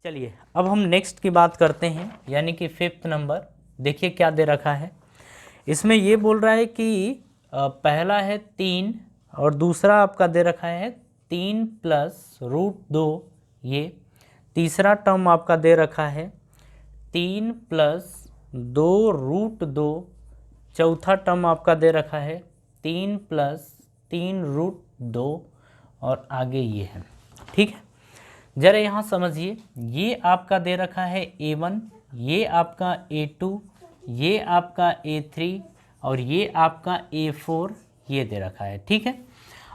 चलिए अब हम नेक्स्ट की बात करते हैं, यानी कि 5th नंबर। देखिए क्या दे रखा है इसमें। ये बोल रहा है कि पहला है 3 और दूसरा आपका दे रखा है 3 प्लस रूट 2। ये तीसरा टर्म आपका दे रखा है 3 प्लस 2 रूट 2। चौथा टर्म आपका दे रखा है 3 प्लस 3 रूट 2 और आगे ये है। ठीक है, जरा यहाँ समझिए। ये आपका दे रखा है A1, ये आपका A2, ये आपका A3 और ये आपका A4 ये दे रखा है। ठीक है,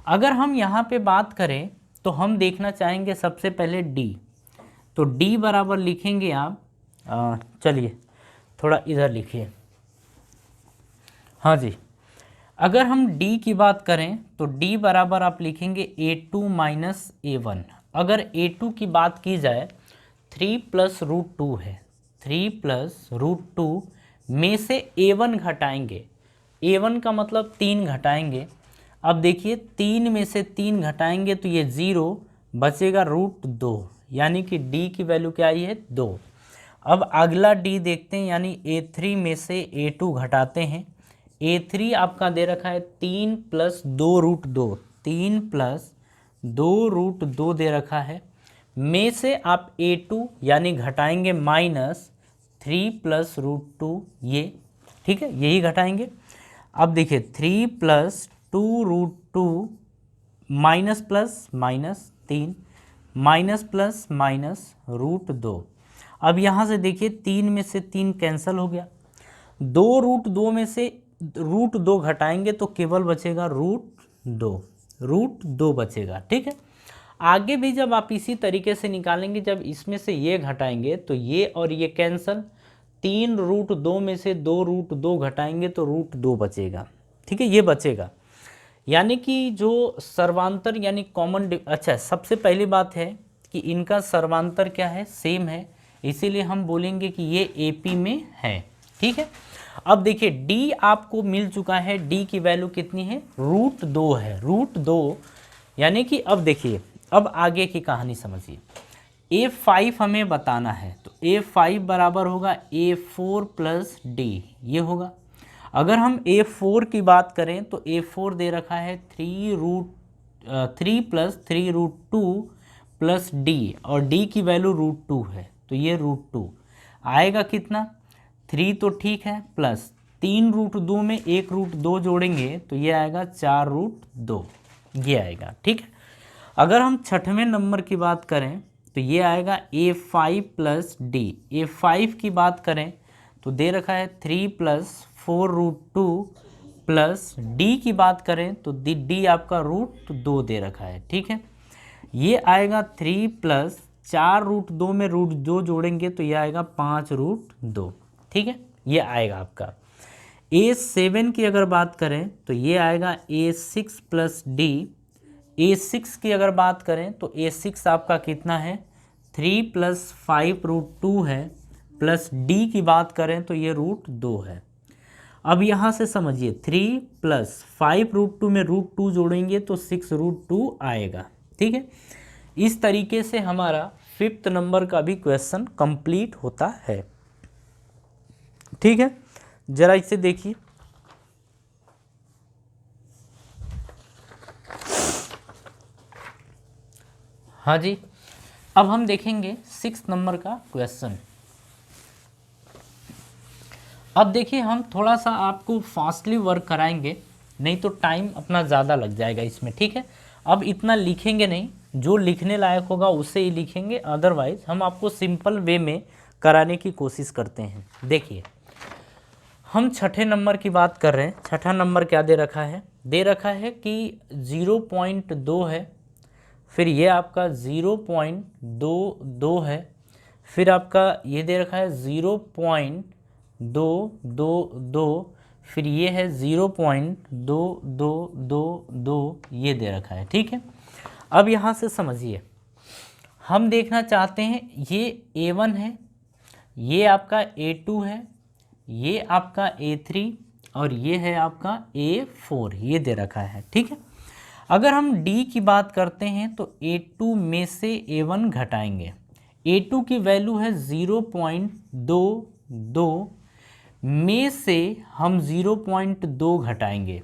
अगर हम यहाँ पे बात करें तो हम देखना चाहेंगे सबसे पहले D। तो D बराबर लिखेंगे आप, चलिए थोड़ा इधर लिखिए। हाँ जी, अगर हम D की बात करें तो D बराबर आप लिखेंगे A2 माइनस A1। अगर A2 की बात की जाए 3 प्लस रूट 2 है, 3 प्लस रूट 2 में से A1 घटाएंगे। A1 का मतलब 3 घटाएंगे। अब देखिए 3 में से 3 घटाएंगे तो ये 0 बचेगा रूट 2, यानी कि D की वैल्यू क्या आई है 2। अब अगला D देखते हैं, यानी A3 में से A2 घटाते हैं। A3 आपका दे रखा है 3 प्लस 2 रूट 2, 3 प्लस 2 रूट 2 दे रखा है। में से आप A2 यानी घटाएंगे माइनस 3 प्लस रूट 2 ये। ठीक है, यही घटाएंगे। अब देखिए 3 plus 2 root 2 minus plus minus 3 minus plus minus root 2। अब यहाँ से देखिए 3 में से 3 कैंसिल हो गया। 2 रूट 2 में से रूट 2 घटाएंगे तो केवल बचेगा रूट 2 बचेगा। ठीक है, आगे भी जब आप इसी तरीके से निकालेंगे, जब इसमें से ये घटाएंगे तो ये और ये कैंसिल। 3 रूट 2 में से 2 रूट 2 घटाएंगे तो रूट 2 बचेगा। ठीक है, ये बचेगा, यानी कि जो सर्वांतर यानी कॉमन। अच्छा, सबसे पहली बात है कि इनका सर्वांतर क्या है, सेम है, इसीलिए हम बोलेंगे कि ये AP में है। ठीक है, अब देखिए D आपको मिल चुका है। D की वैल्यू कितनी है, रूट 2 है, रूट 2। यानी कि अब देखिए, अब आगे की कहानी समझिए। A5 हमें बताना है तो A5 बराबर होगा A4 प्लस D, ये होगा। अगर हम A4 की बात करें तो A4 दे रखा है 3 प्लस 3 रूट 2 प्लस D, और D की वैल्यू रूट 2 है, तो ये रूट 2 आएगा कितना, 3 तो ठीक है, प्लस 3 रूट 2 में 1 रूट 2 जोड़ेंगे तो ये आएगा 4 रूट 2, ये आएगा। ठीक है, अगर हम छठवें नंबर की बात करें तो ये आएगा A5 प्लस D। A5 की बात करें तो दे रखा है 3 प्लस 4 रूट 2 प्लस D की बात करें तो D आपका रूट 2 दे रखा है। ठीक है, ये आएगा 3 प्लस 4 रूट 2 में रूट 2 जोड़ेंगे तो ये आएगा 5 रूट 2। ठीक है, ये आएगा आपका। A7 की अगर बात करें तो ये आएगा A6 प्लस D। A6 की अगर बात करें तो A6 आपका कितना है, 3 प्लस 5 रूट 2 है, प्लस D की बात करें तो ये रूट 2 है। अब यहाँ से समझिए 3 प्लस 5 रूट 2 में रूट 2 जोड़ेंगे तो 6 रूट 2 आएगा। ठीक है, इस तरीके से हमारा 5th नंबर का भी क्वेश्चन कंप्लीट होता है। ठीक है, जरा इसे देखिए। हाँ जी, अब हम देखेंगे 6th नंबर का क्वेश्चन। अब देखिए हम थोड़ा सा आपको फास्टली वर्क कराएंगे, नहीं तो टाइम अपना ज़्यादा लग जाएगा इसमें। ठीक है, अब इतना लिखेंगे नहीं, जो लिखने लायक होगा उसे ही लिखेंगे, अदरवाइज हम आपको सिंपल वे में कराने की कोशिश करते हैं। देखिए हम छठे नंबर की बात कर रहे हैं। छठा नंबर क्या दे रखा है, दे रखा है कि 0.2 है, फिर ये आपका 0.22 है, फिर आपका ये दे रखा है 0.222, फिर ये है 0.2222 ये दे रखा है। ठीक है, अब यहाँ से समझिए, हम देखना चाहते हैं ये A1 है, ये आपका A2 है, ये आपका A3 और ये है आपका A4, ये दे रखा है। ठीक है, अगर हम D की बात करते हैं तो A2 में से A1 घटाएंगे। A2 की वैल्यू है 0.22 में से हम 0.2 घटाएंगे।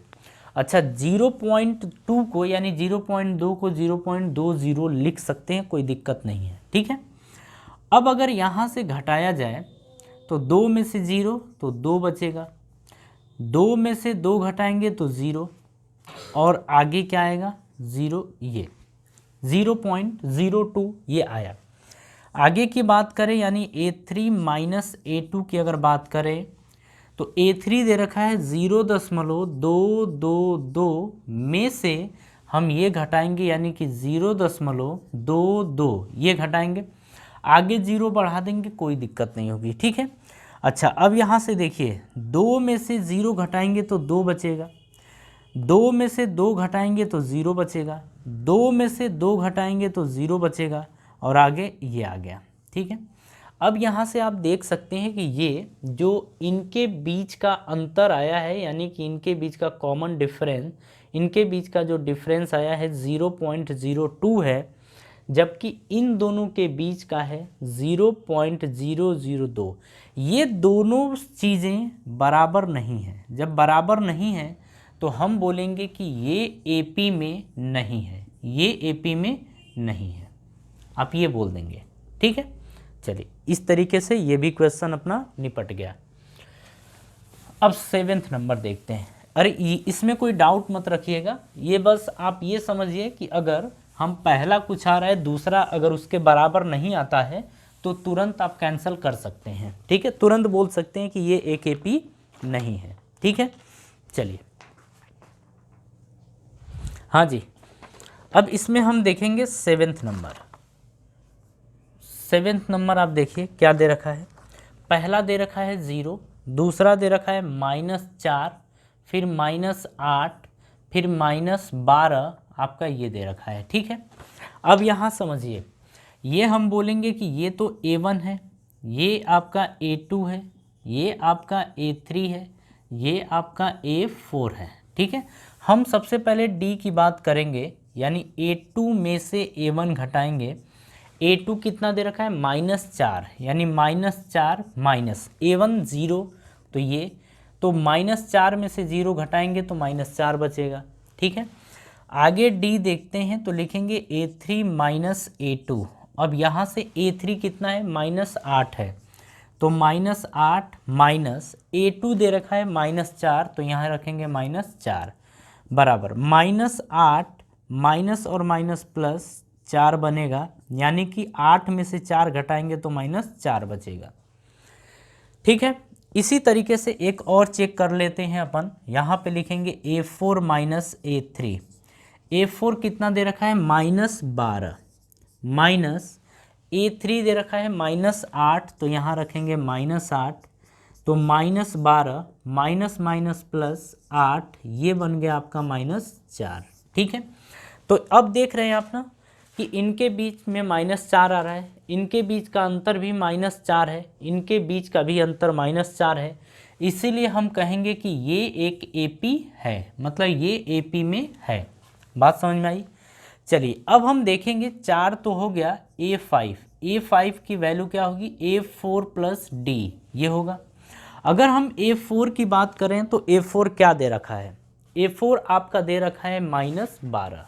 अच्छा, 0.2 को यानी 0.2 को 0.20 लिख सकते हैं, कोई दिक्कत नहीं है, ठीक है। अब अगर यहाँ से घटाया जाए तो 2 में से 0 तो 2 बचेगा, 2 में से 2 घटाएंगे तो 0, और आगे क्या आएगा 0, ये 0.02 ये आया। आगे की बात करें यानी A3 माइनस A2 की अगर बात करें तो A3 दे रखा है 0.222 में से हम ये घटाएंगे यानी कि 0.22 ये घटाएंगे, आगे 0 बढ़ा देंगे, कोई दिक्कत नहीं होगी, ठीक है। अच्छा, अब यहाँ से देखिए 2 में से 0 घटाएंगे तो 2 बचेगा, 2 में से 2 घटाएंगे तो 0 बचेगा, 2 में से 2 घटाएंगे तो 0 बचेगा, और आगे ये आ गया, ठीक है। अब यहाँ से आप देख सकते हैं कि ये जो इनके बीच का अंतर आया है यानी कि इनके बीच का कॉमन डिफरेंस, इनके बीच का जो डिफरेंस आया है 0.02 है, जबकि इन दोनों के बीच का है 0.002। ये दोनों चीज़ें बराबर नहीं हैं। जब बराबर नहीं है तो हम बोलेंगे कि ये AP में नहीं है, ये AP में नहीं है, आप ये बोल देंगे, ठीक है। चलिए, इस तरीके से ये भी क्वेश्चन अपना निपट गया। अब 7th नंबर देखते हैं। अरे इसमें कोई डाउट मत रखिएगा, ये बस आप ये समझिए कि अगर हम पहला कुछ आ रहा है, दूसरा अगर उसके बराबर नहीं आता है तो तुरंत आप कैंसिल कर सकते हैं, ठीक है, तुरंत बोल सकते हैं कि ये एक AP नहीं है, ठीक है। चलिए, हाँ जी, अब इसमें हम देखेंगे 7th नंबर। 7th नंबर आप देखिए क्या दे रखा है। पहला दे रखा है 0, दूसरा दे रखा है -4, फिर -8, फिर -12, आपका ये दे रखा है, ठीक है। अब यहाँ समझिए, ये हम बोलेंगे कि ये तो A1 है, ये आपका A2 है, ये आपका A3 है, ये आपका A4 है, ठीक है। हम सबसे पहले D की बात करेंगे यानी A2 में से A1 घटाएंगे। A2 कितना दे रखा है -4, यानी -4 माइनस A1 0, तो ये तो -4 में से 0 घटाएंगे तो -4 बचेगा, ठीक है। आगे D देखते हैं तो लिखेंगे A3 माइनस A2। अब यहाँ से A3 कितना है -8 है, तो -8 माइनस A2 दे रखा है -4, तो यहाँ रखेंगे -4 बराबर -8 माइनस और माइनस प्लस 4 बनेगा, यानी कि 8 में से 4 घटाएंगे तो -4 बचेगा, ठीक है। इसी तरीके से एक और चेक कर लेते हैं अपन, यहाँ पे लिखेंगे A4 माइनस A3। A4 कितना दे रखा है -12 माइनस A3 दे रखा है -8, तो यहाँ रखेंगे -8, तो -12 माइनस माइनस प्लस 8, ये बन गया आपका -4, ठीक है। तो अब देख रहे हैं आप ना कि इनके बीच में -4 आ रहा है, इनके बीच का अंतर भी -4 है, इनके बीच का भी अंतर -4 है, इसीलिए हम कहेंगे कि ये एक AP है, मतलब ये AP में है। बात समझ में आई। चलिए, अब हम देखेंगे 4 तो हो गया, A5 की वैल्यू क्या होगी A4 प्लस D, ये होगा। अगर हम A4 की बात करें तो A4 क्या दे रखा है, A4 आपका दे रखा है -12,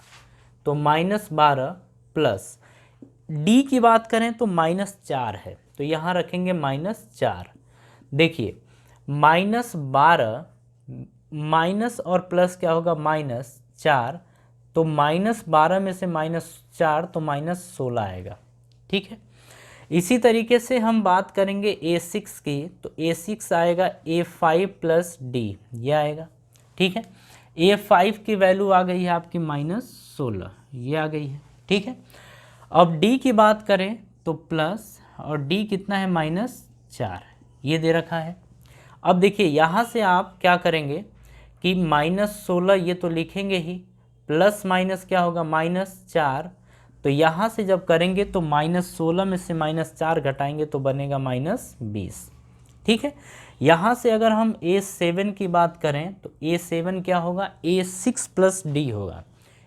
तो -12 प्लस D की बात करें तो -4 है, तो यहाँ रखेंगे -4। देखिए, -12 माइनस और प्लस क्या होगा -4, तो -12 में से -4 तो -16 आएगा, ठीक है। इसी तरीके से हम बात करेंगे A6 की, तो A6 आएगा A5 प्लस D, ये आएगा, ठीक है। A5 की वैल्यू आ गई है आपकी -16, ये आ गई है, ठीक है। अब D की बात करें तो प्लस, और D कितना है -4, ये दे रखा है। अब देखिए, यहाँ से आप क्या करेंगे कि -16 ये तो लिखेंगे ही, प्लस माइनस क्या होगा -4, तो यहाँ से जब करेंगे तो -16 में से -4 घटाएंगे तो बनेगा -20, ठीक है। यहाँ से अगर हम A7 की बात करें तो A7 क्या होगा A6 प्लस D होगा,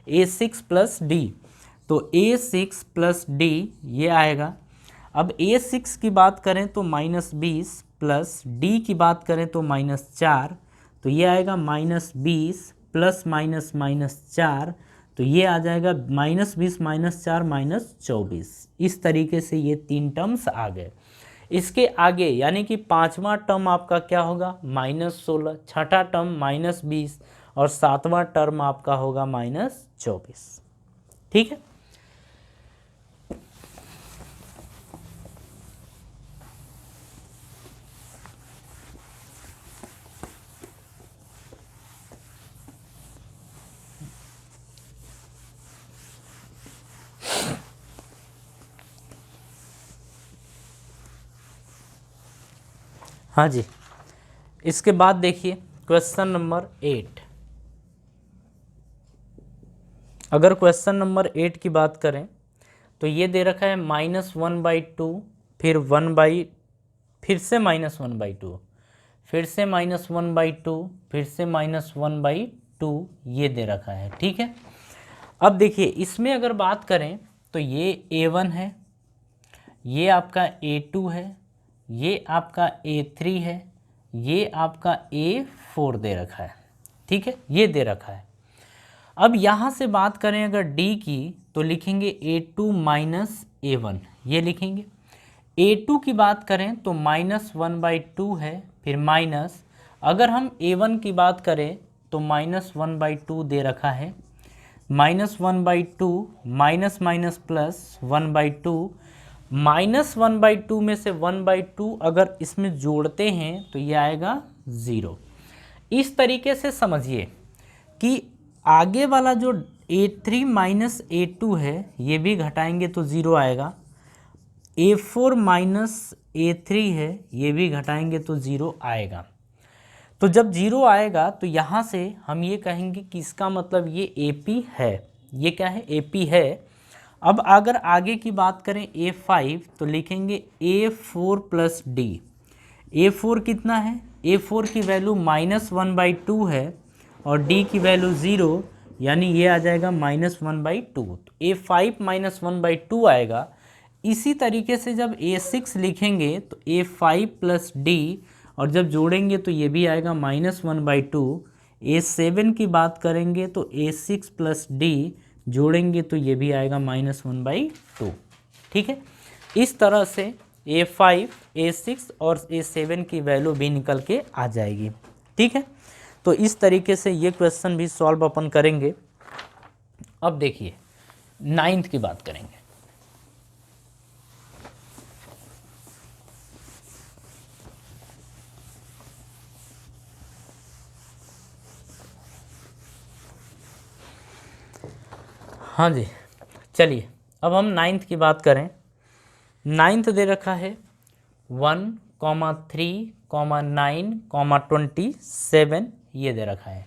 A6 प्लस D, तो A6 प्लस D ये आएगा। अब A6 की बात करें तो -20 प्लस D की बात करें तो -4, तो ये आएगा -20 प्लस -4, तो ये आ जाएगा -20 -4 -24। इस तरीके से ये 3 टर्म्स आ गए। इसके आगे यानी कि पांचवा टर्म आपका क्या होगा -16, छठा टर्म -20 और सातवां टर्म आपका होगा -24। ठीक है। हाँ जी, इसके बाद देखिए क्वेश्चन नंबर 8। अगर क्वेश्चन नंबर 8 की बात करें तो ये दे रखा है -1/2, फिर फिर से -1/2, फिर से -1/2, फिर से -1/2, ये दे रखा है। ठीक है। अब देखिए इसमें अगर बात करें तो ये A1 है, ये आपका A2 है, ये आपका A3 है, ये आपका A4 दे रखा है। ठीक है, ये दे रखा है। अब यहाँ से बात करें अगर D की तो लिखेंगे A2 माइनस A1, ये लिखेंगे। A2 की बात करें तो -1/2 है, फिर माइनस, अगर हम A1 की बात करें तो -1/2 दे रखा है, -1/2 माइनस माइनस प्लस 1/2, -1/2 में से 1/2 अगर इसमें जोड़ते हैं तो ये आएगा 0। इस तरीके से समझिए कि आगे वाला जो A3 माइनस A2 है ये भी घटाएंगे तो 0 आएगा, A4 माइनस A3 है ये भी घटाएंगे तो 0 आएगा। तो जब 0 आएगा तो यहाँ से हम ये कहेंगे कि इसका मतलब ये AP है। ये क्या है? AP है। अब अगर आगे की बात करें A5 तो लिखेंगे A4 प्लस D। A4 कितना है? A4 की वैल्यू -1/2 है और D की वैल्यू 0, यानी ये आ जाएगा -1/2। तो A5 -1/2 आएगा। इसी तरीके से जब A6 लिखेंगे तो A5 प्लस D और जब जोड़ेंगे तो ये भी आएगा -1/2। A7 की बात करेंगे तो A6 प्लस D जोड़ेंगे तो ये भी आएगा -1/2। ठीक है। इस तरह से A5, A6 और A7 की वैल्यू भी निकल के आ जाएगी। ठीक है। तो इस तरीके से ये क्वेश्चन भी सॉल्व अपन करेंगे। अब देखिए 9th की बात करेंगे। हाँ जी, चलिए अब हम 9th की बात करें। 9th दे रखा है 1, 3, 9, 27, ये दे रखा है।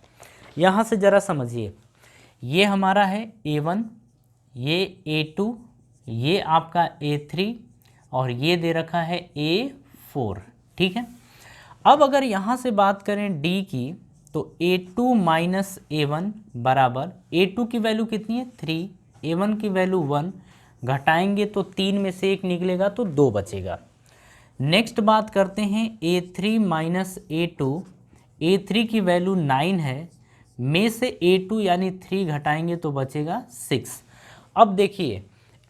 यहाँ से ज़रा समझिए, ये हमारा है A1, ये A2, ये आपका A3 और ये दे रखा है A4। ठीक है। अब अगर यहाँ से बात करें D की तो A2 माइनस A1 बराबर, A2 की वैल्यू कितनी है 3, A1 की वैल्यू 1, घटाएंगे तो 3 में से 1 निकलेगा तो 2 बचेगा। नेक्स्ट बात करते हैं A3 माइनस A2, A3 की वैल्यू 9 है, में से A2 यानी 3 घटाएंगे तो बचेगा 6। अब देखिए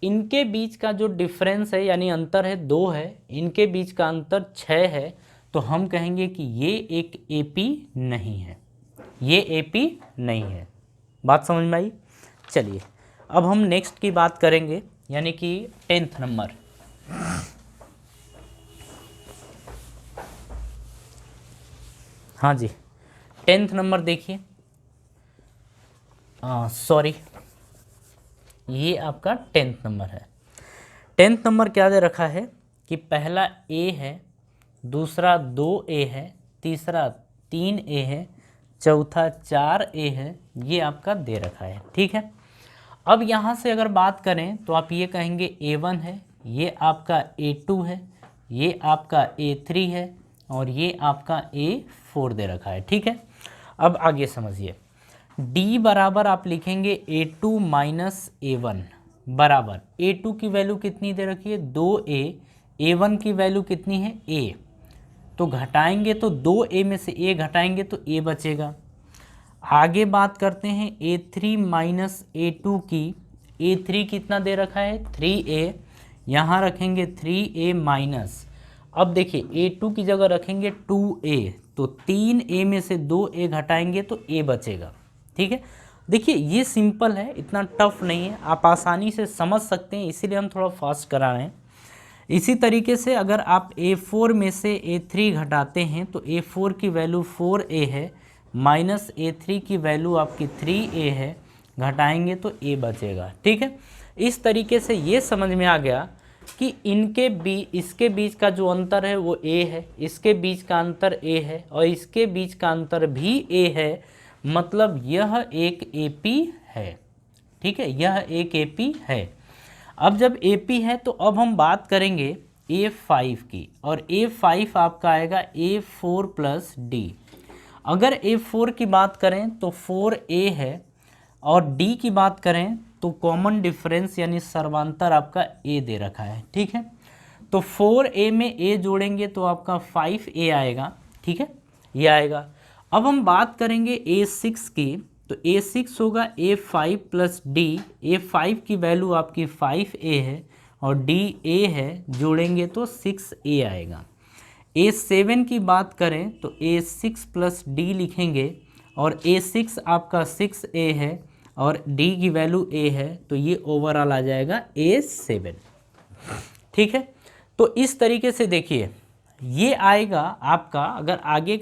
इनके बीच का जो डिफरेंस है यानी अंतर है 2 है, इनके बीच का अंतर 6 है, तो हम कहेंगे कि ये एक AP नहीं है, ये AP नहीं है। बात समझ में आई? चलिए अब हम नेक्स्ट की बात करेंगे यानी कि 10th नंबर। हाँ जी, 10th नंबर देखिए, सॉरी ये आपका 10th नंबर है। 10th नंबर क्या दे रखा है कि पहला A है, दूसरा 2A है, तीसरा 3A है, चौथा 4A है, ये आपका दे रखा है। ठीक है। अब यहाँ से अगर बात करें तो आप ये कहेंगे A1 है, ये आपका A2 है, ये आपका A3 है और ये आपका A4 दे रखा है। ठीक है। अब आगे समझिए, D बराबर आप लिखेंगे A2 माइनस A1, बराबर A2 की वैल्यू कितनी दे रखी है 2A, A1 की वैल्यू कितनी है A, तो घटाएंगे तो 2A में से A घटाएंगे तो A बचेगा। आगे बात करते हैं A3 माइनस A2 की। A3 कितना दे रखा है 3A, यहाँ रखेंगे 3A माइनस, अब देखिए A2 की जगह रखेंगे 2A, तो 3A में से 2A घटाएंगे तो A बचेगा। ठीक है, देखिए ये सिंपल है, इतना टफ नहीं है, आप आसानी से समझ सकते हैं, इसीलिए हम थोड़ा फास्ट करा रहे हैं। इसी तरीके से अगर आप A4 में से A3 घटाते हैं तो A4 की वैल्यू 4A है, माइनस A3 की वैल्यू आपकी 3A है, घटाएंगे तो A बचेगा। ठीक है, इस तरीके से ये समझ में आ गया कि इसके बीच का जो अंतर है वो A है, इसके बीच का अंतर A है और इसके बीच का अंतर भी A है, मतलब यह एक AP है। ठीक है, यह एक AP है। अब जब AP है तो अब हम बात करेंगे A5 की, और A5 आपका आएगा A4 प्लस D। अगर A4 की बात करें तो 4A है, और D की बात करें तो कॉमन डिफरेंस यानी सर्वांतर आपका A दे रखा है। ठीक है, तो 4A में A जोड़ेंगे तो आपका 5A आएगा। ठीक है, ये आएगा। अब हम बात करेंगे A6 की, तो A6 होगा A5 प्लस D। A5 की वैल्यू आपकी 5A है और D A है, जोड़ेंगे तो 6A आएगा। A7 की बात करें तो A6 प्लस D लिखेंगे, और A6 आपका 6A है और D की वैल्यू A है, तो ये ओवरऑल आ जाएगा A7। ठीक है, तो इस तरीके से देखिए ये आएगा आपका, अगर आगे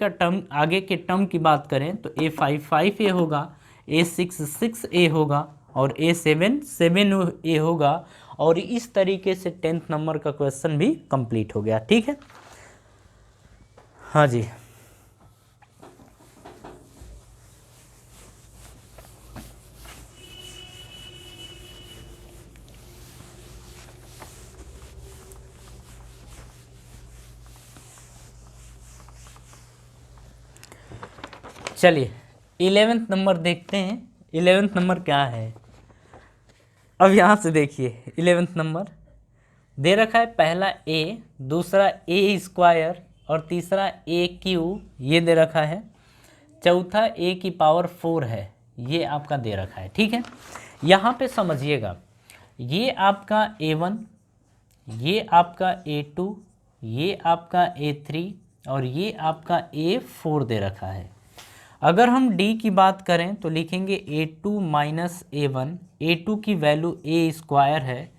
के टर्म की बात करें तो A5 5A होगा, A6 6A होगा और A7 7A होगा, और इस तरीके से 10th नंबर का क्वेश्चन भी कंप्लीट हो गया। ठीक है, हाँ जी। चलिए 11th नंबर देखते हैं। 11th नंबर क्या है, अब यहाँ से देखिए 11th नंबर दे रखा है, पहला A, दूसरा A स्क्वायर और तीसरा AQ, ये दे रखा है, चौथा A की पावर 4 है, ये आपका दे रखा है। ठीक है, यहाँ पे समझिएगा, ये आपका A1, ये आपका A2, ये आपका A3 और ये आपका A4 दे रखा है। अगर हम D की बात करें तो लिखेंगे A2 माइनस A1, A2 की वैल्यू A स्क्वायर है,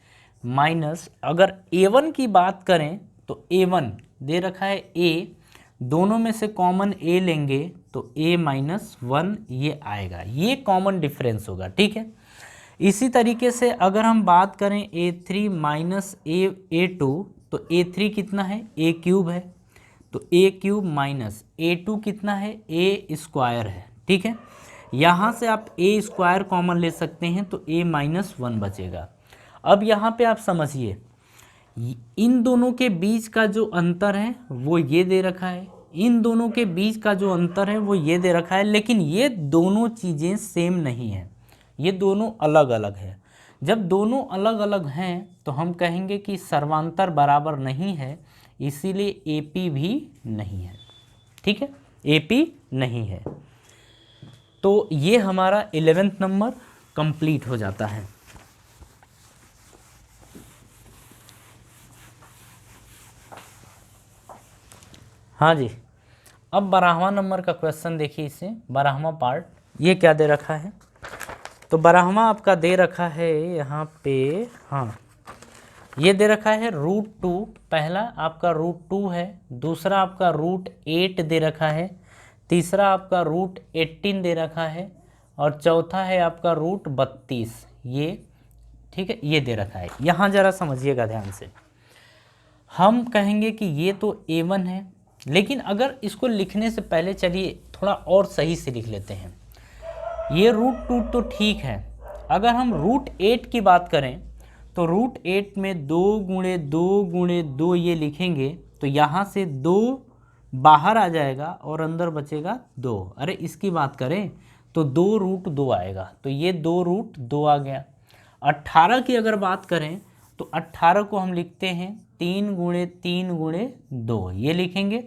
माइनस अगर A1 की बात करें तो A1 दे रखा है A, दोनों में से कॉमन A लेंगे तो A माइनस 1 ये आएगा, ये कॉमन डिफरेंस होगा। ठीक है, इसी तरीके से अगर हम बात करें A3 माइनस A2 तो A3 कितना है A क्यूब है, तो A क्यूब माइनस A2 कितना है A स्क्वायर है। ठीक है, यहाँ से आप A स्क्वायर कॉमन ले सकते हैं तो A माइनस 1 बचेगा। अब यहाँ पे आप समझिए, इन दोनों के बीच का जो अंतर है वो ये दे रखा है, इन दोनों के बीच का जो अंतर है वो ये दे रखा है, लेकिन ये दोनों चीज़ें सेम नहीं हैं, ये दोनों अलग अलग है। जब दोनों अलग अलग हैं तो हम कहेंगे कि सर्वांतर बराबर नहीं है, इसीलिए AP भी नहीं है। ठीक है, AP नहीं है, तो ये हमारा 11th नंबर कंप्लीट हो जाता है। हाँ जी, अब 12वां नंबर का क्वेश्चन देखिए, इसे 12वां पार्ट, ये क्या दे रखा है, तो 12वां आपका दे रखा है यहाँ पे, हाँ ये दे रखा है √2, पहला आपका √2 है, दूसरा आपका √8 दे रखा है, तीसरा आपका √18 दे रखा है और चौथा है आपका √32, ये ठीक है, ये दे रखा है। यहाँ ज़रा समझिएगा ध्यान से, हम कहेंगे कि ये तो A1 है, लेकिन अगर इसको लिखने से पहले चलिए थोड़ा और सही से लिख लेते हैं। ये √2 तो ठीक है, अगर हम √8 की बात करें तो √8 में 2 गुणे 2 गुणे 2 ये लिखेंगे तो यहाँ से 2 बाहर आ जाएगा और अंदर बचेगा 2। अरे इसकी बात करें तो 2 √2 आएगा, तो ये 2 √2 आ गया। 18 की अगर बात करें तो 18 को हम लिखते हैं 3 गुणे 3 गुणे 2, ये लिखेंगे।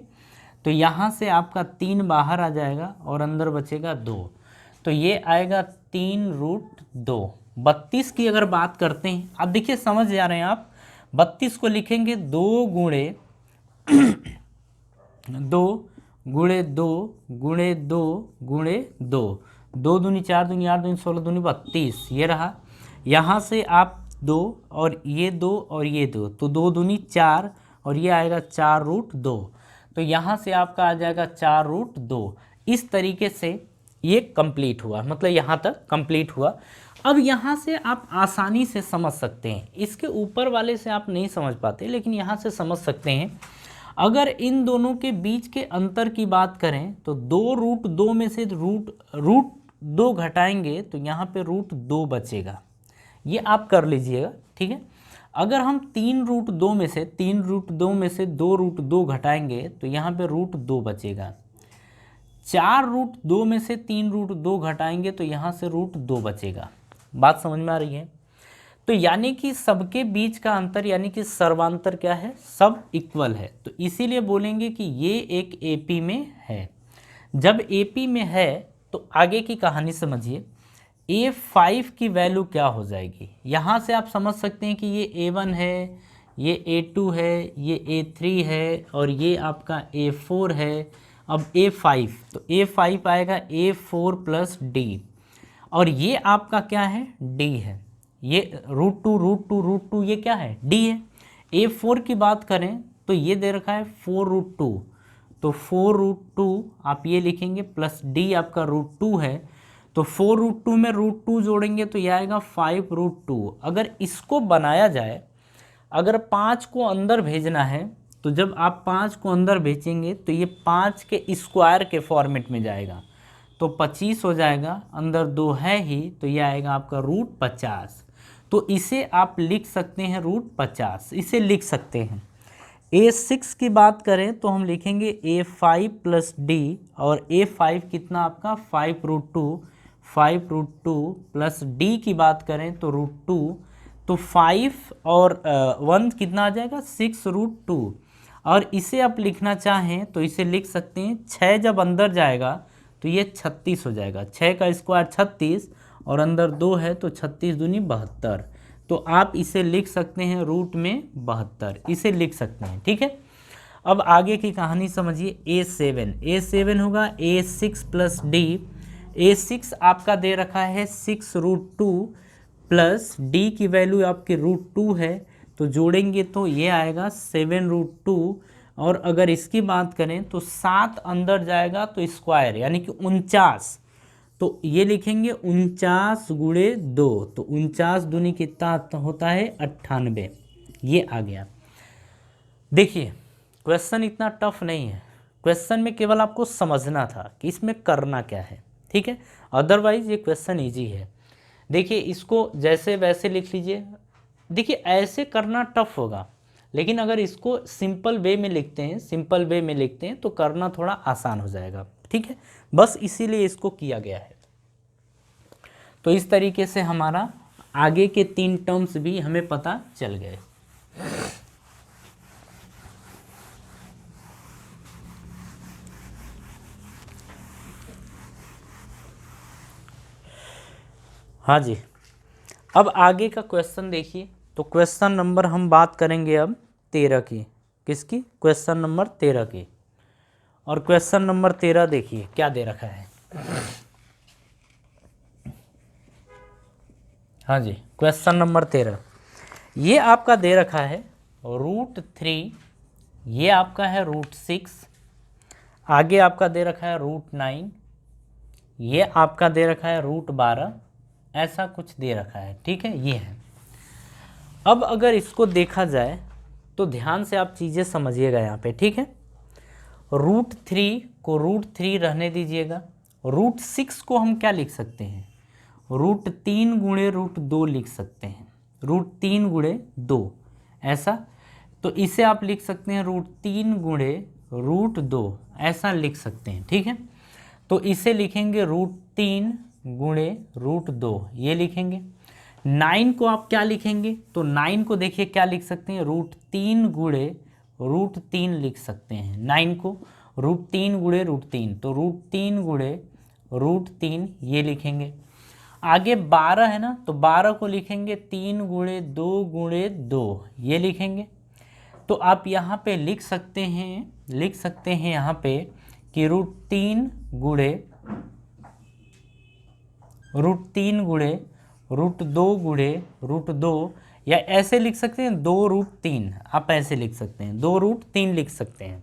तो यहाँ से आपका 3 बाहर आ जाएगा और अंदर बचेगा 2, तो ये आएगा 3√2। 32 की अगर बात करते हैं, अब देखिए समझ जा रहे हैं आप, 32 को लिखेंगे 2 गुणे 2 गुणे 2 गुणे 2 गुणे 2, 2 दूनी 4 दूनी 8 दूनी 16 दूनी 32, ये रहा। यहाँ से आप 2 और ये 2 और ये 2, तो 2 दूनी 4 और ये आएगा 4√2, तो यहाँ से आपका आ जाएगा 4√2। इस तरीके से ये कंप्लीट हुआ, मतलब यहाँ तक कंप्लीट हुआ। अब यहाँ से आप आसानी से समझ सकते हैं, इसके ऊपर वाले से आप नहीं समझ पाते, लेकिन यहाँ से समझ सकते हैं। अगर इन दोनों के बीच के अंतर की बात करें तो 2√2 में से रूट 2 घटाएंगे तो यहाँ पे √2 बचेगा, ये आप कर लीजिएगा, ठीक है। अगर हम 3√2 में से 2√2 घटाएंगे तो यहाँ पे √2 बचेगा। 4√2 में से 3√2 घटाएंगे तो यहाँ से √2 बचेगा। बात समझ में आ रही है? तो यानी कि सबके बीच का अंतर यानी कि सर्वांतर क्या है, सब इक्वल है, तो इसीलिए बोलेंगे कि ये एक एपी में है। जब एपी में है तो आगे की कहानी समझिए। A5 की वैल्यू क्या हो जाएगी, यहाँ से आप समझ सकते हैं कि ये A1 है, ये A2 है, ये A3 है और ये आपका A4 है। अब A5, तो A5 आएगा A4 + D, और ये आपका क्या है, D है। ये √2 ये क्या है, D है। A4 की बात करें तो ये दे रखा है 4√2, तो 4√2 आप ये लिखेंगे प्लस D आपका √2 है, तो 4√2 में √2 जोड़ेंगे तो ये आएगा 5√2। अगर इसको बनाया जाए, अगर 5 को अंदर भेजना है तो जब आप 5 को अंदर भेजेंगे तो ये 5 के स्क्वायर के फॉर्मेट में जाएगा, तो 25 हो जाएगा, अंदर 2 है ही, तो ये आएगा आपका √50। तो इसे आप लिख सकते हैं √50, इसे लिख सकते हैं। A6 की बात करें तो हम लिखेंगे A5 + D, और A5 कितना आपका 5√2 प्लस D की बात करें तो √2, तो 5 और 1 कितना आ जाएगा 6√2, और इसे आप लिखना चाहें तो इसे लिख सकते हैं 6 जब अंदर जाएगा तो ये 36 हो जाएगा, 6 का स्क्वायर 36 और अंदर 2 है तो 36 दूनी 72, तो आप इसे लिख सकते हैं रूट में 72, इसे लिख सकते हैं, ठीक है। अब आगे की कहानी समझिए। A7 होगा A6 + D। A6 आपका दे रखा है 6√2 प्लस D की वैल्यू आपकी √2 है, तो जोड़ेंगे तो ये आएगा 7√2, और अगर इसकी बात करें तो 7 अंदर जाएगा तो स्क्वायर यानी कि 49, तो ये लिखेंगे 49 × 2, तो 49 दूनी कितना होता है 98, ये आ गया। देखिए क्वेश्चन इतना टफ नहीं है, क्वेश्चन में केवल आपको समझना था कि इसमें करना क्या है, ठीक है। अदरवाइज ये क्वेश्चन इजी है। देखिए इसको जैसे वैसे लिख लीजिए। देखिए ऐसे करना टफ होगा, लेकिन अगर इसको सिंपल वे में लिखते हैं तो करना थोड़ा आसान हो जाएगा, ठीक है। बस इसीलिए इसको किया गया है। तो इस तरीके से हमारा आगे के 3 टर्म्स भी हमें पता चल गए। हाँ जी, अब आगे का क्वेश्चन देखिए। तो क्वेश्चन नंबर हम बात करेंगे अब 13 की। किसकी? क्वेश्चन नंबर 13 की। और क्वेश्चन नंबर 13 देखिए क्या दे रखा है। हाँ जी, क्वेश्चन नंबर 13 ये आपका दे रखा है √3, ये आपका है √6, आगे आपका दे रखा है √9, ये आपका दे रखा है √12, ऐसा कुछ दे रखा है, ठीक है, ये है। अब अगर इसको देखा जाए तो ध्यान से आप चीज़ें समझिएगा यहाँ पे, ठीक है। √3 को √3 रहने दीजिएगा। √6 को हम क्या लिख सकते हैं? √3 × √2 लिख सकते हैं, √3 × 2 ऐसा। तो इसे आप लिख सकते हैं √3 × √2 ऐसा लिख सकते हैं, ठीक है। तो इसे लिखेंगे √3 × √2 ये लिखेंगे। 9 को आप क्या लिखेंगे, तो 9 को देखिए क्या लिख सकते हैं, √3 गुणे √3 लिख सकते हैं। 9 को √3 गुणे √3, तो √3 गुणे √3 ये लिखेंगे। आगे 12 है ना, तो 12 को लिखेंगे 3 गुणे 2 गुणे 2 ये लिखेंगे। तो आप यहाँ पे लिख सकते हैं यहाँ पे कि √3 गुणे √2 गुणे √2, या ऐसे लिख सकते हैं 2√3, आप ऐसे लिख सकते हैं 2√3 लिख सकते हैं।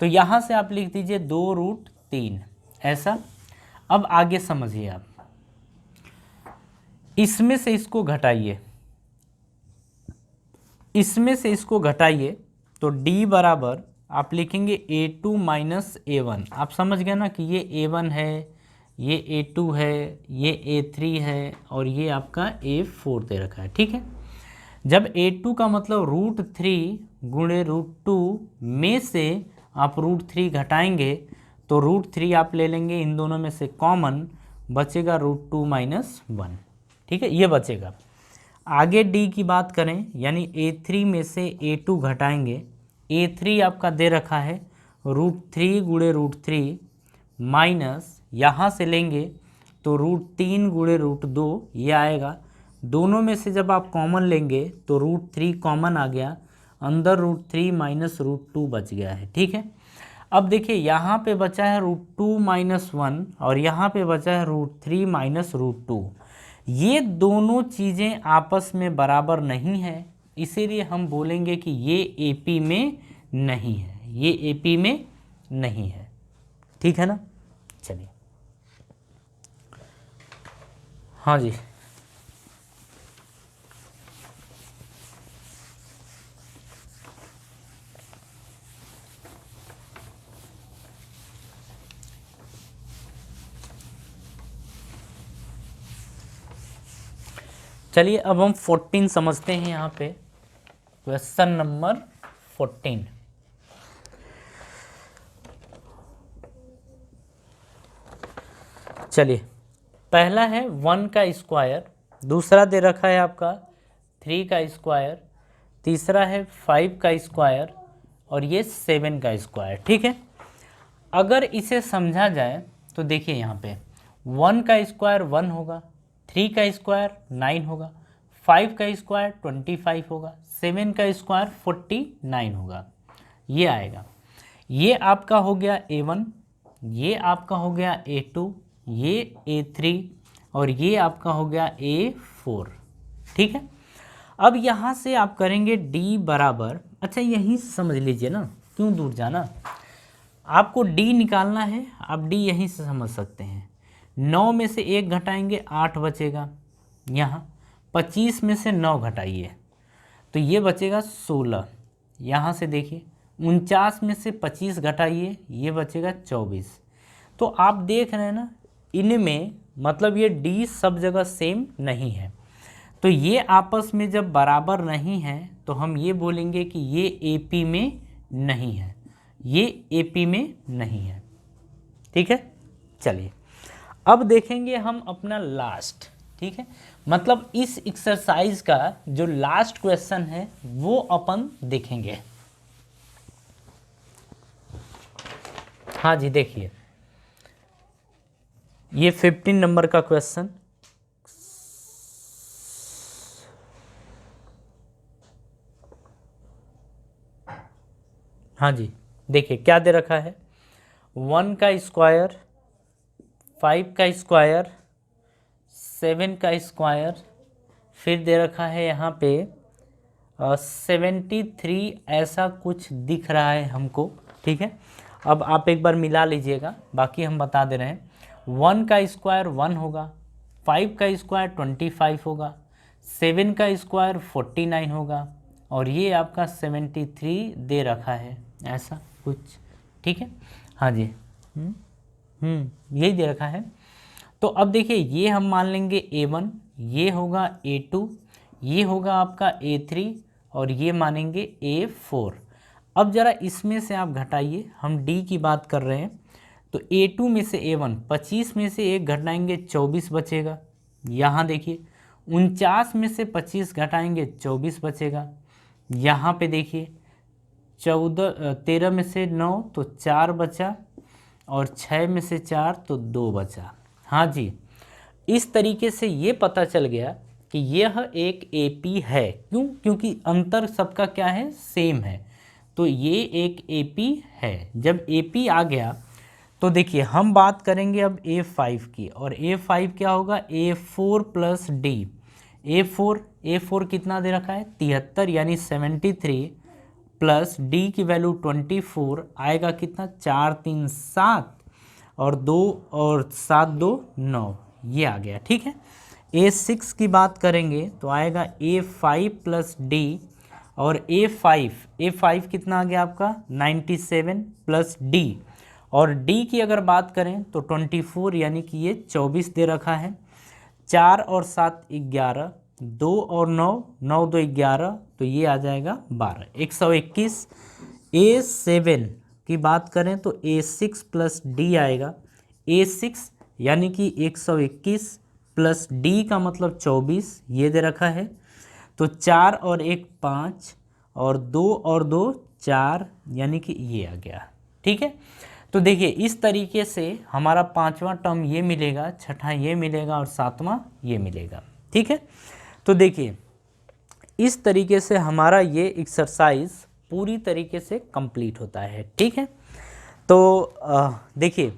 तो यहाँ से आप लिख दीजिए 2√3 ऐसा। अब आगे समझिए आप, इसमें से इसको घटाइए, तो d बराबर आप लिखेंगे a2 माइनस a1। आप समझ गए ना कि ये a1 है, ये a2 है, ये a3 है और ये आपका a4 दे रखा है। ठीक है, जब a2 का मतलब √3 गुणे √2 में से आप √3 घटाएंगे तो √3 आप ले लेंगे इन दोनों में से कॉमन, बचेगा √2 माइनस 1। ठीक है, ये बचेगा। आगे d की बात करें, यानी a3 में से a2 घटाएंगे, a3 आपका दे रखा है √3 गुणे √3 माइनस यहाँ से लेंगे तो √3 गुणे √2 ये आएगा। दोनों में से जब आप कॉमन लेंगे तो √3 कॉमन आ गया, अंदर √3 माइनस √2 बच गया है। ठीक है, अब देखिए यहाँ पे बचा है √2 माइनस 1 और यहाँ पे बचा है √3 माइनस √2। ये दोनों चीज़ें आपस में बराबर नहीं है, इसीलिए हम बोलेंगे कि ये AP में नहीं है, ये AP में नहीं है। ठीक है ना, चलिए हाँ जी, चलिए अब हम 14 समझते हैं। यहाँ पे क्वेश्चन नंबर 14, चलिए पहला है 1 का स्क्वायर, दूसरा दे रखा है आपका 3 का स्क्वायर, तीसरा है 5 का स्क्वायर और ये 7 का स्क्वायर। ठीक है, अगर इसे समझा जाए तो देखिए यहाँ पे 1 का स्क्वायर 1 होगा, 3 का स्क्वायर 9 होगा, 5 का स्क्वायर 25 होगा, 7 का स्क्वायर 49 होगा, ये आएगा। ये आपका हो गया A1, ये आपका हो गया A2, ये A3 और ये आपका हो गया A4। ठीक है, अब यहाँ से आप करेंगे D बराबर, अच्छा यहीं से समझ लीजिए ना, क्यों दूर जाना, आपको D निकालना है, आप D यहीं से समझ सकते हैं। 9 में से 1 घटाएंगे 8 बचेगा, यहाँ 25 में से 9 घटाइए तो ये बचेगा 16। यहाँ से देखिए 49 में से 25 घटाइए, ये बचेगा 24। तो आप देख रहे हैं ना, इनमें मतलब ये D सब जगह सेम नहीं है, तो ये आपस में जब बराबर नहीं है तो हम ये बोलेंगे कि ये AP में नहीं है, ये AP में नहीं है। ठीक है, चलिए अब देखेंगे हम अपना लास्ट। ठीक है, मतलब इस एक्सरसाइज का जो लास्ट क्वेश्चन है वो अपन देखेंगे। हाँ जी, देखिए ये 15 नंबर का क्वेश्चन, हाँ जी देखिए क्या दे रखा है, 1 का स्क्वायर, 5 का स्क्वायर, 7 का स्क्वायर, फिर दे रखा है यहाँ पे 73 ऐसा कुछ दिख रहा है हमको। ठीक है, अब आप एक बार मिला लीजिएगा, बाकी हम बता दे रहे हैं। 1 का स्क्वायर 1 होगा, 5 का स्क्वायर 25 होगा, 7 का स्क्वायर 49 होगा और ये आपका 73 दे रखा है ऐसा कुछ। ठीक है, हाँ जी यही दे रखा है। तो अब देखिए ये हम मान लेंगे A1, ये होगा A2, ये होगा आपका A3 और ये मानेंगे A4। अब ज़रा इसमें से आप घटाइए, हम D की बात कर रहे हैं, तो A2 में से A1 25 में से 1 घटाएंगे 24 बचेगा। यहाँ देखिए 49 में से 25 घटाएंगे 24 बचेगा। यहाँ पे देखिए 13 में से 9 तो 4 बचा, और 6 में से 4 तो 2 बचा। हाँ जी, इस तरीके से ये पता चल गया कि यह एक एपी है। क्यों? क्योंकि अंतर सबका क्या है? सेम है। तो ये एक एपी है। जब एपी आ गया तो देखिए हम बात करेंगे अब A5 की, और A5 क्या होगा? A4 plus D. A4 कितना दे रखा है? 73 यानी 73 प्लस डी की वैल्यू 24 आएगा कितना? 4 3 7 और 2 और 7 2 9, ये आ गया। ठीक है। A6 की बात करेंगे तो आएगा A5 प्लस डी, और A5 कितना आ गया आपका? 97 प्लस डी, और डी की अगर बात करें तो 24 यानी कि ये 24 दे रखा है। 4 और 7 11, 2 और 9 9 2 11, तो ये आ जाएगा 12, 121। A7 की बात करें तो A6 प्लस डी आएगा। A6 यानी कि 121 प्लस डी का मतलब 24, ये दे रखा है। तो 4 और 1 5, और 2 और 2 4, यानी कि ये आ गया। ठीक है। तो देखिए इस तरीके से हमारा 5वां टर्म ये मिलेगा, छठा ये मिलेगा, और 7वां ये मिलेगा। ठीक है। तो देखिए इस तरीके से हमारा ये एक्सरसाइज पूरी तरीके से कंप्लीट होता है। ठीक है। तो देखिए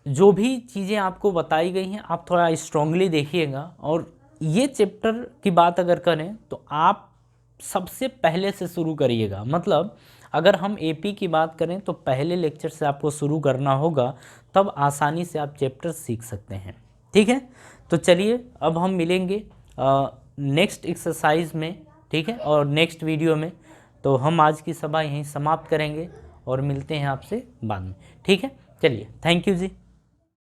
जो भी चीज़ें आपको बताई गई हैं आप थोड़ा स्ट्रांगली देखिएगा, और ये चैप्टर की बात अगर करें तो आप सबसे पहले से शुरू करिएगा। मतलब अगर हम एपी की बात करें तो पहले लेक्चर से आपको शुरू करना होगा, तब आसानी से आप चैप्टर सीख सकते हैं। ठीक है। तो चलिए अब हम मिलेंगे नेक्स्ट एक्सरसाइज में। ठीक है, और नेक्स्ट वीडियो में। तो हम आज की सभा यहीं समाप्त करेंगे और मिलते हैं आपसे बाद में। ठीक है, चलिए, थैंक यू जी।